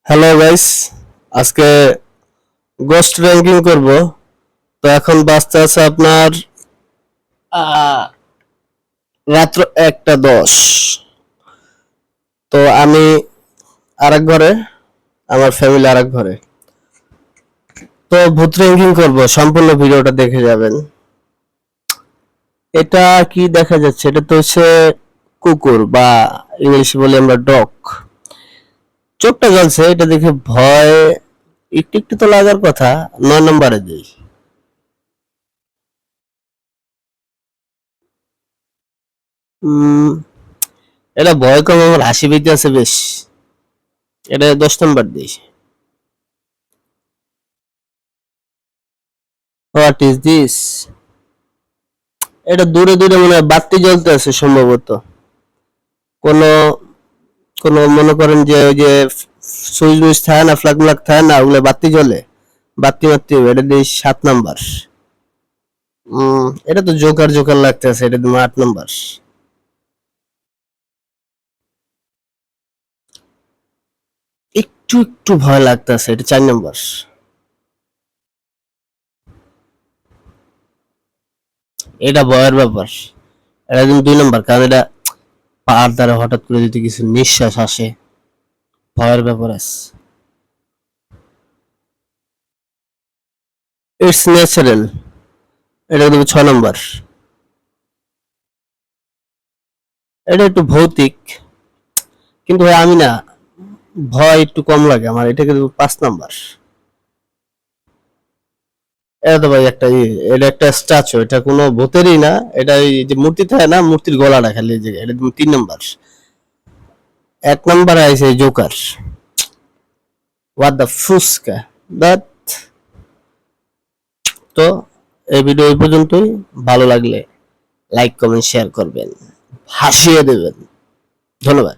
Hello guys, আজকে ghost ranking করব। তো এখন বাজতে আছে আপনার আহ, রাত্র 1:10। তো আমি আরেক ঘরে, আমার ফ্যামিলি আরেক ঘরে। তো ভূত র্যাঙ্কিং করব, সম্পূর্ণ ভিডিওটা দেখে যাবেন। এটা কি দেখা যাচ্ছে? এটা তো হচ্ছে কুকুর, বা ইংলিশে বলি আমরা ডগ। চোখটা জ্বলছে, এটা দেখে ভয় একটু একটু তো লাগার কথা। 9 নম্বরে দিই। উম এটা ভয় কম, আমার হাসি পেতে আছে বেশ। এটা 10 নম্বর দিই। What is this? এটা দূরে দূরে মনে হয় বাতি জ্বলতে আছে সম্ভবত। কোনো কোনো মনে করেন যে ওই যে সুইচ মুইচ থাকে না, ফ্ল্যাগ ফ্ল্যাগ থাকে না, ওগুলো বাতি জ্বলে। বাতি মারতে হবে। এটা দিই 7 নম্বর। এটা তো জোকার জোকার লাগতেছে, এটা দিই 8 নম্বর। একটু একটু ভয় লাগতেছে, এটা 4 নম্বর। এটা ভয়ের ব্যাপার। এটা কিন্তু 2 নম্বর, কারণ এটা পাহাড় দ্বারা হঠাৎ করে যদি কিছু নিঃশ্বাস আসে, ভয়ের ব্যাপার আছে। It's natural. এটা দেবো 6 নম্বর। এটা একটু ভৌতিক, কিন্তু ভাই আমি না, ভয় একটু কম লাগে আমার, এটাকে দেবো 5 নম্বর। এটা তো ভাই একটা এটা একটা স্ট্যাচু, এটা কোনো ভূতেরই না। এটা এই যে মূর্তি থাকে না, মূর্তির গলাটা খালি এই যে, এটা দেবো 3 নম্বর। 1 নম্বরে আছে Joker. What the phuchka that. তো এই ভিডিও এই পর্যন্তই। ভালো লাগলে লাইক কমেন্ট শেয়ার করবেন, হাসিয়ে দেবেন। ধন্যবাদ।